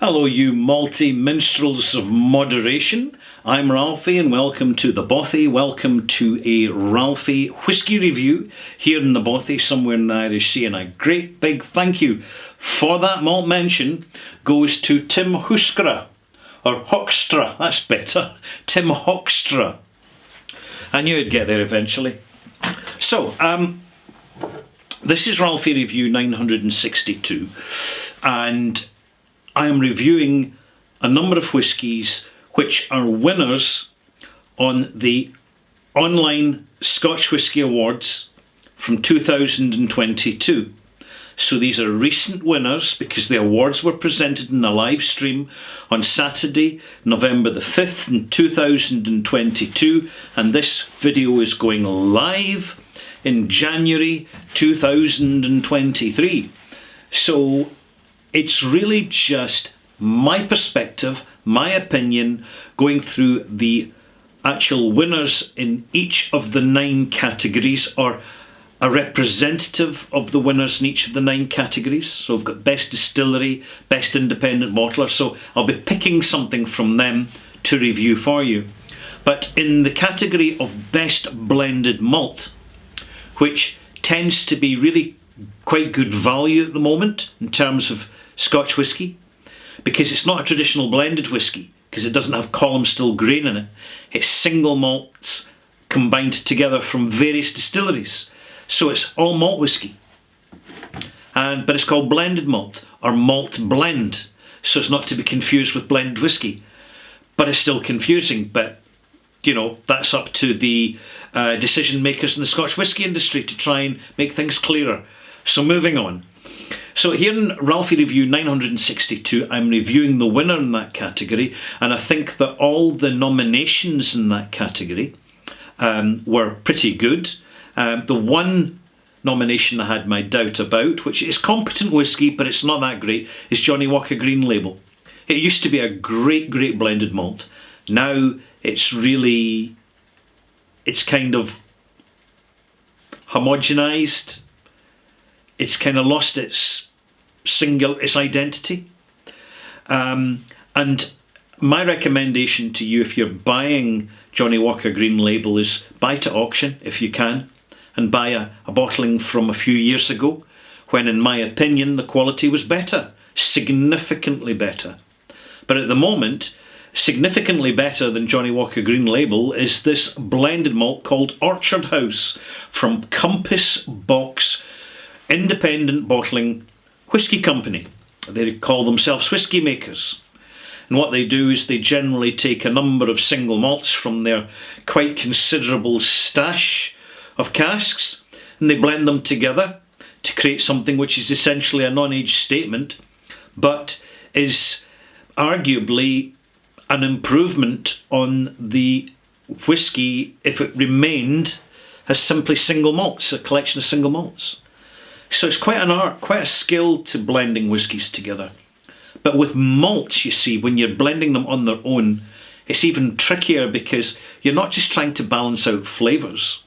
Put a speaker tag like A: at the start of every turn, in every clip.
A: Hello, you multi-minstrels of moderation. I'm Ralphie and welcome to the Bothy. Welcome to a Ralphie whisky review here in the Bothy, somewhere in the Irish Sea. And a great big thank you for that malt mention goes to Tim Huskra, or Hoekstra, that's better. Tim Hoekstra. I knew I'd get there eventually. So, this is Ralphie Review 962, and I am reviewing a number of whiskies which are winners on the online Scotch Whisky Awards from 2022. So these are recent winners because the awards were presented in a live stream on Saturday, November the 5th in 2022, and this video is going live in January 2023. So it's really just my perspective, my opinion, going through the actual winners in each of the 9 categories, or a representative of the winners in each of the 9 categories. So I've got Best Distillery, Best Independent Bottler, so I'll be picking something from them to review for you. But in the category of Best Blended Malt, which tends to be really quite good value at the moment in terms of Scotch whisky, because it's not a traditional blended whisky, because it doesn't have column still grain in it. It's single malts combined together from various distilleries. So it's all malt whisky. But it's called blended malt, or malt blend. So it's not to be confused with blended whisky. But it's still confusing. But, you know, that's up to the decision makers in the Scotch whisky industry to try and make things clearer. So moving on. So here in Ralphie Review 962, I'm reviewing the winner in that category, and I think that all the nominations in that category were pretty good. The one nomination I had my doubt about, which is competent whisky, but it's not that great, is Johnnie Walker Green Label. It used to be a great blended malt. Now it's kind of homogenised. It's kind of lost its identity. And my recommendation to you, if you're buying Johnnie Walker Green Label, is buy to auction if you can, and buy a bottling from a few years ago, when in my opinion the quality was better, significantly better. But at the moment, significantly better than Johnnie Walker Green Label is this blended malt called Orchard House from Compass Box Independent Bottling Whisky Company. They call themselves whisky makers. And what they do is they generally take a number of single malts from their quite considerable stash of casks, and they blend them together to create something which is essentially a non-age statement, but is arguably an improvement on the whisky if it remained as simply single malts, a collection of single malts. So it's quite an art, quite a skill to blending whiskies together. But with malts, you see, when you're blending them on their own, it's even trickier, because you're not just trying to balance out flavours.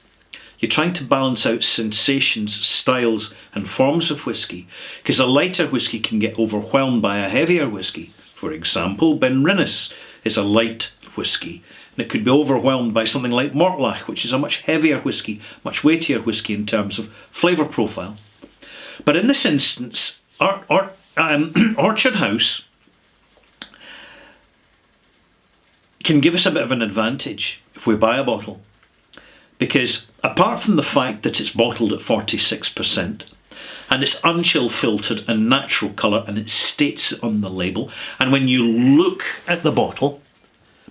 A: You're trying to balance out sensations, styles and forms of whisky, because a lighter whisky can get overwhelmed by a heavier whisky. For example, Benrinnes is a light whisky, and it could be overwhelmed by something like Mortlach, which is a much heavier whisky, much weightier whisky in terms of flavour profile. But in this instance, Orchard House can give us a bit of an advantage if we buy a bottle, because apart from the fact that it's bottled at 46% and it's unchill filtered and natural colour, and it states it on the label, and when you look at the bottle,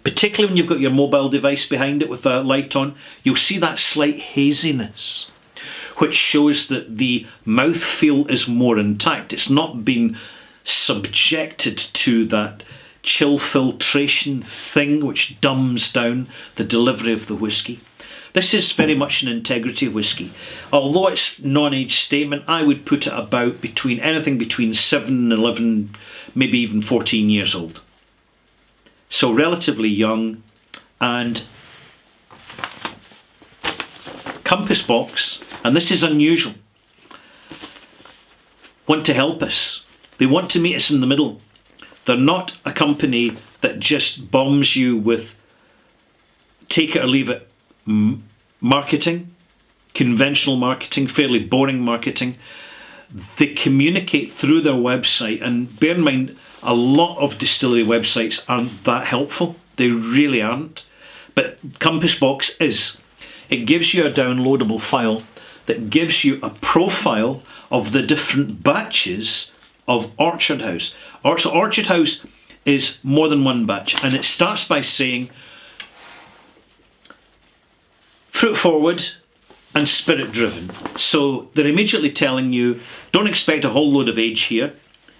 A: particularly when you've got your mobile device behind it with a light on, you'll see that slight haziness, which shows that the mouthfeel is more intact. It's not been subjected to that chill filtration thing which dumbs down the delivery of the whisky. This is very much an integrity whisky. Although it's non-age statement, I would put it about anything between 7 and 11, maybe even 14 years old. So relatively young, and Compass Box, and this is unusual, want to help us. They want to meet us in the middle. They're not a company that just bombs you with take it or leave it marketing, conventional marketing, fairly boring marketing. They communicate through their website, and bear in mind, a lot of distillery websites aren't that helpful. They really aren't. But Compass Box is. It gives you a downloadable file that gives you a profile of the different batches of Orchard House. So Orchard House is more than one batch, and it starts by saying fruit forward and spirit driven. So they're immediately telling you, don't expect a whole load of age here.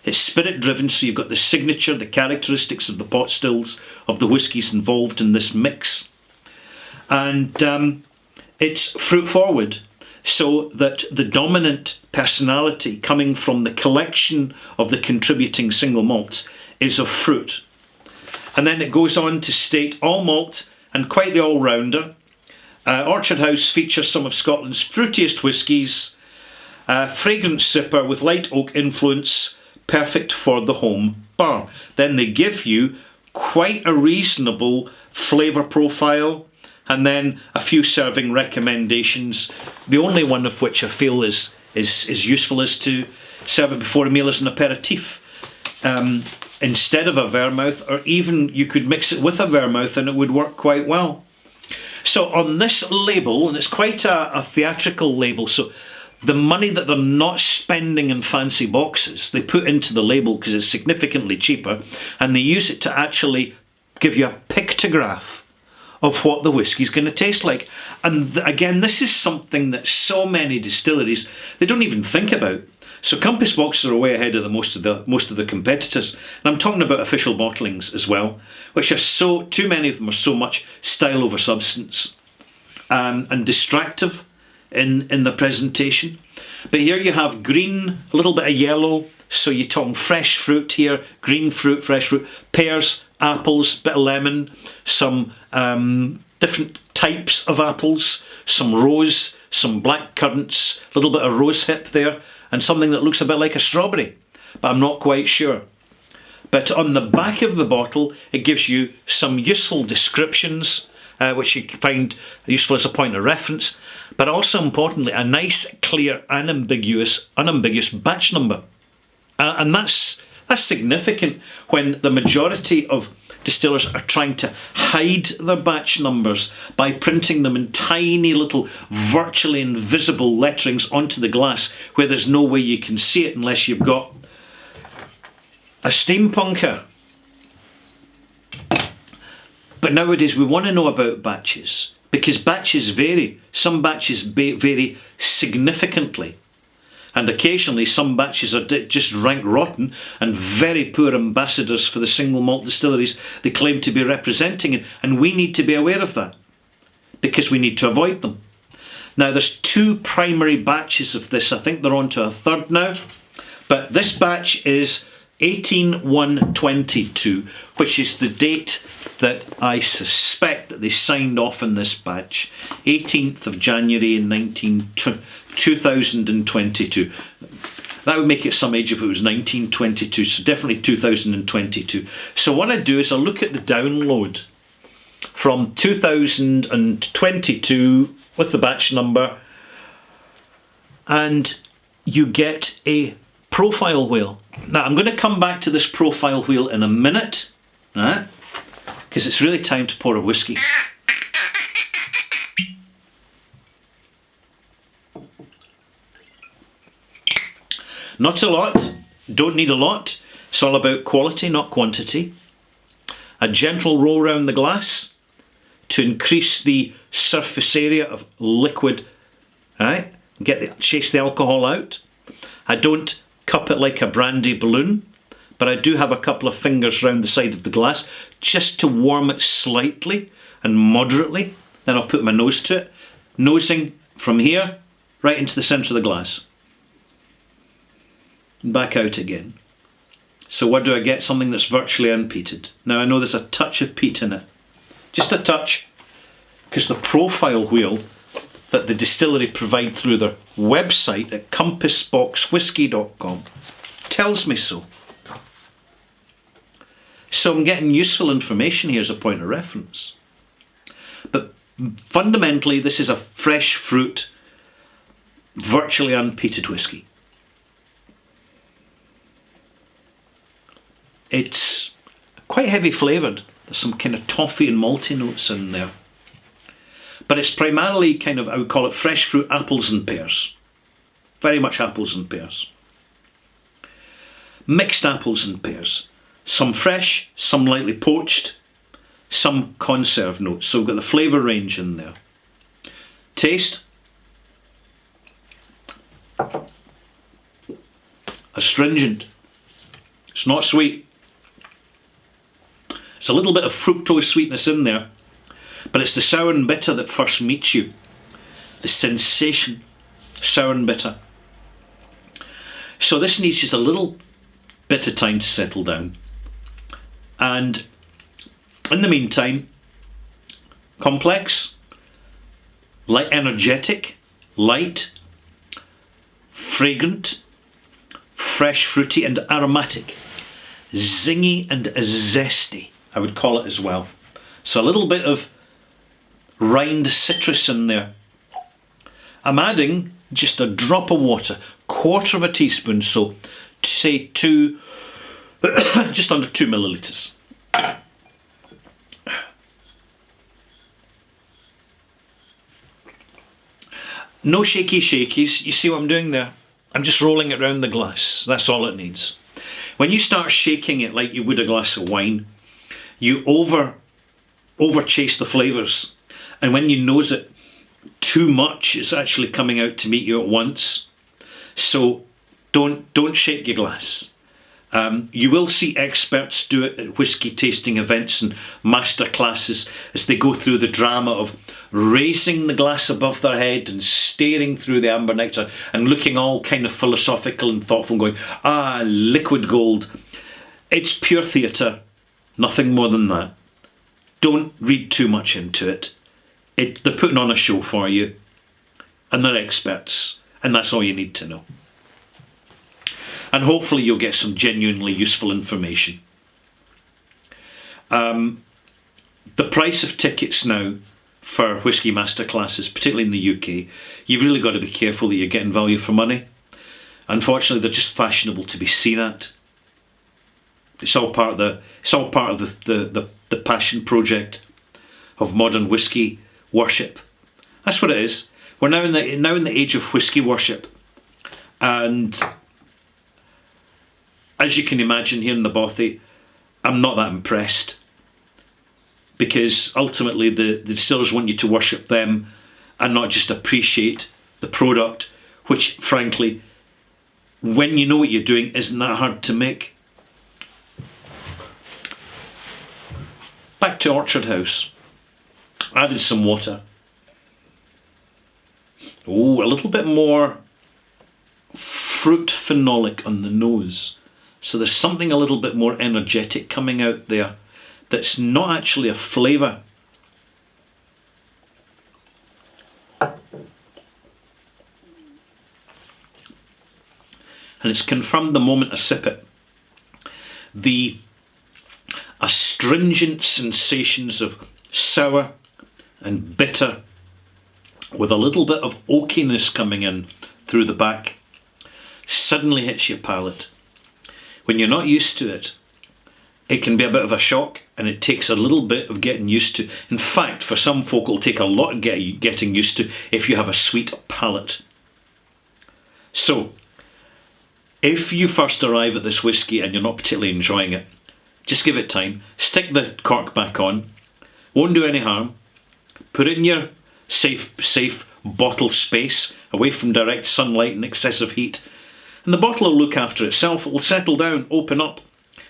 A: It's spirit driven, so you've got the signature, the characteristics of the pot stills, of the whiskies involved in this mix. And it's fruit forward, so that the dominant personality coming from the collection of the contributing single malts is of fruit. And then it goes on to state all malt and quite the all-rounder. Orchard House features some of Scotland's fruitiest whiskies, fragrant sipper with light oak influence, perfect for the home bar. Then they give you quite a reasonable flavour profile, and then a few serving recommendations, the only one of which I feel is useful is to serve it before a meal as an aperitif. Instead of a vermouth, or even you could mix it with a vermouth and it would work quite well. So on this label, and it's quite a theatrical label, so the money that they're not spending in fancy boxes, they put into the label because it's significantly cheaper, and they use it to actually give you a pictograph of what the whiskey's going to taste like. And again, this is something that so many distilleries, they don't even think about. So Compass Boxes are way ahead of most of the competitors. And I'm talking about official bottlings as well, which are too many of them are so much style over substance, and distractive in the presentation. But here you have green, a little bit of yellow, so you're talking fresh fruit here, green fruit, fresh fruit, pears, apples, bit of lemon, some different types of apples, some rose, some black currants, a little bit of rose hip there, and something that looks a bit like a strawberry, but I'm not quite sure. But on the back of the bottle, it gives you some useful descriptions, which you find useful as a point of reference, but also importantly, a nice, clear, unambiguous batch number. And that's significant when the majority of distillers are trying to hide their batch numbers by printing them in tiny little virtually invisible letterings onto the glass where there's no way you can see it unless you've got a steampunker. But nowadays we want to know about batches, because batches vary. Some batches vary significantly. And occasionally some batches are just rank rotten and very poor ambassadors for the single malt distilleries they claim to be representing, and we need to be aware of that because we need to avoid them. Now there's two primary batches of this. I think they're on to a third now. But this batch is 18/1/22, which is the date that I suspect that they signed off in this batch, 18th of January in 2022. That would make it some age if it was 1922, so definitely 2022. So what I do is I look at the download from 2022 with the batch number, and you get a profile wheel. Now I'm going to come back to this profile wheel in a minute, right? Because it's really time to pour a whiskey. Not a lot, don't need a lot. It's all about quality, not quantity. A gentle roll round the glass to increase the surface area of liquid, right? Chase the alcohol out. I don't cup it like a brandy balloon, but I do have a couple of fingers round the side of the glass just to warm it slightly and moderately. Then I'll put my nose to it, nosing from here right into the centre of the glass. Back out again. So what do I get? Something that's virtually unpeated. Now I know there's a touch of peat in it. Just a touch, because the profile wheel that the distillery provide through their website at compassboxwhiskey.com tells me so. So I'm getting useful information here as a point of reference. But fundamentally, this is a fresh fruit, virtually unpeated whisky. It's quite heavy flavoured. There's some kind of toffee and malty notes in there. But it's primarily kind of, I would call it fresh fruit, apples and pears. Very much apples and pears. Mixed apples and pears. Some fresh, some lightly poached, some conserve notes. So we've got the flavour range in there. Taste. Astringent. It's not sweet. It's a little bit of fructose sweetness in there, but it's the sour and bitter that first meets you. The sensation, sour and bitter. So this needs just a little bit of time to settle down. And in the meantime, complex, light, energetic, light, fragrant, fresh, fruity and aromatic, zingy and zesty, I would call it as well. So a little bit of rind citrus in there. I'm adding just a drop of water, quarter of a teaspoon, so say just under 2 millilitres. No shakies. You see what I'm doing there? I'm just rolling it around the glass. That's all it needs. When you start shaking it like you would a glass of wine, you over chase the flavours. And when you nose it, too much is actually coming out to meet you at once. So don't shake your glass. You will see experts do it at whisky tasting events and master classes as they go through the drama of raising the glass above their head and staring through the amber nectar and looking all kind of philosophical and thoughtful, going, liquid gold. It's pure theatre, nothing more than that. Don't read too much into it. They're putting on a show for you, and they're experts, and that's all you need to know. And hopefully you'll get some genuinely useful information. The price of tickets now for whisky masterclasses, particularly in the UK, you've really got to be careful that you're getting value for money. Unfortunately, they're just fashionable to be seen at. It's all part of the passion project of modern whisky worship. That's what it is. We're now in the age of whisky worship, and as you can imagine, here in the Bothy, I'm not that impressed, because ultimately the distillers want you to worship them and not just appreciate the product, which frankly, when you know what you're doing, isn't that hard to make. Back to Orchard House. Added some water. Oh, a little bit more fruit phenolic on the nose. So there's something a little bit more energetic coming out there that's not actually a flavour. And it's confirmed the moment I sip it. The astringent sensations of sour and bitter with a little bit of oakiness coming in through the back suddenly hits your palate. When you're not used to it, it can be a bit of a shock, and it takes a little bit of getting used to. In fact, for some folk, it'll take a lot of getting used to if you have a sweet palate. So, if you first arrive at this whisky and you're not particularly enjoying it, just give it time. Stick the cork back on. Won't do any harm. Put it in your safe bottle space, away from direct sunlight and excessive heat. And the bottle will look after itself. It will settle down, open up.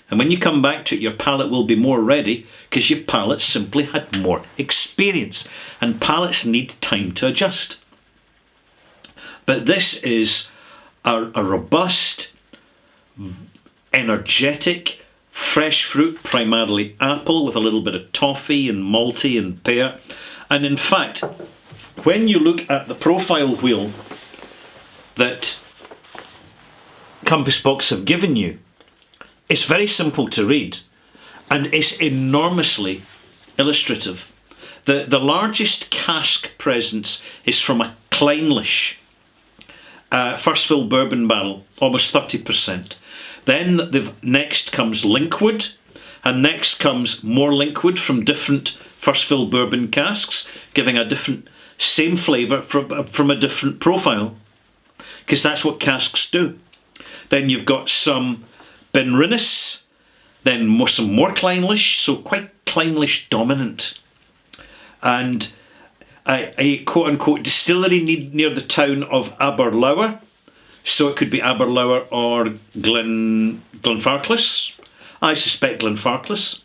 A: And when you come back to it, your palate will be more ready, because your palate simply had more experience. And palates need time to adjust. But this is a robust, energetic, fresh fruit, primarily apple, with a little bit of toffee and malty and pear. And in fact, when you look at the profile wheel that Compass Box have given you, it's very simple to read, and it's enormously illustrative. The largest cask presence is from a Clynelish first fill bourbon barrel, almost 30%. Then next comes Linkwood, and next comes more Linkwood from different first fill bourbon casks, giving a different, same flavour from a different profile, because that's what casks do. Then you've got some Benrinnes, then some more Clynelish, so quite Clynelish dominant. And a quote-unquote distillery near the town of Aberlour, so it could be Aberlour or Glenfarclas. I suspect Glenfarclas.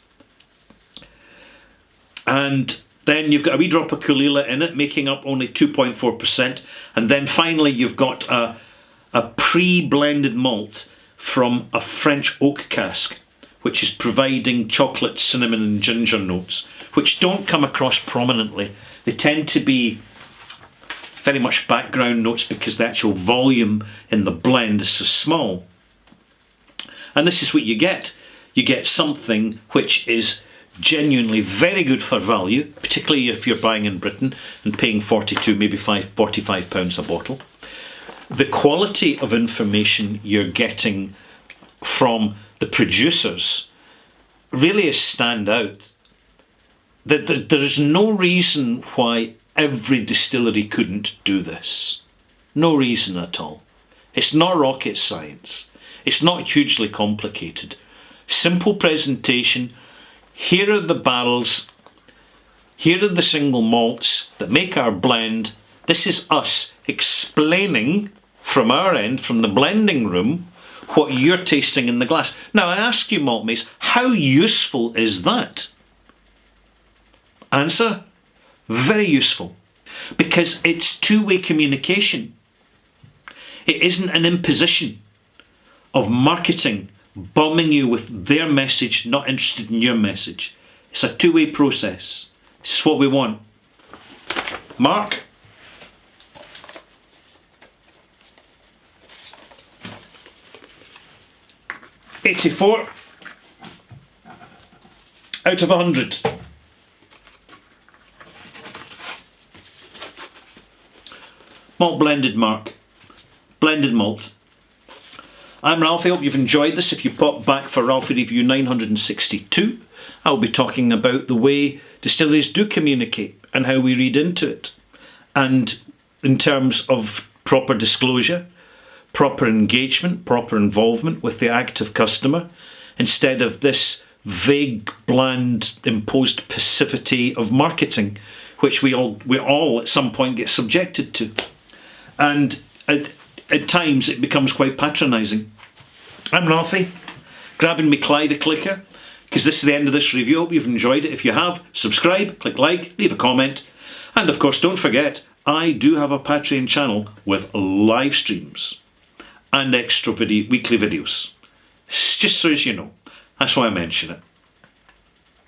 A: And then you've got a wee drop of Caol Ila in it, making up only 2.4%. And then finally you've got a pre-blended malt from a French oak cask, which is providing chocolate, cinnamon and ginger notes, which don't come across prominently. They tend to be very much background notes because the actual volume in the blend is so small. And this is what you get. You get something which is genuinely very good for value, particularly if you're buying in Britain and paying 42, maybe £45 a bottle. The quality of information you're getting from the producers really is stand out. There is no reason why every distillery couldn't do this. No reason at all. It's not rocket science. It's not hugely complicated. Simple presentation. Here are the barrels. Here are the single malts that make our blend. This is us explaining from our end, from the blending room, what you're tasting in the glass. Now I ask you, Maltmates, how useful is that? Answer, very useful, because it's two-way communication. It isn't an imposition of marketing bombing you with their message, not interested in your message. It's a two-way process. This is what we want. Mark? $84 out of 100. Malt blended, Mark. Blended malt. I'm Ralphie. I hope you've enjoyed this. If you pop back for Ralphie Review 962, I'll be talking about the way distilleries do communicate and how we read into it. And in terms of proper disclosure, proper engagement, proper involvement with the active customer, instead of this vague, bland, imposed passivity of marketing, which we all at some point get subjected to. And at times it becomes quite patronising. I'm Ralphie, grabbing me Clive the clicker, because this is the end of this review. Hope you've enjoyed it. If you have, subscribe, click like, leave a comment. And of course, don't forget, I do have a Patreon channel with live streams and extra weekly videos. Just so as you know. That's why I mention it.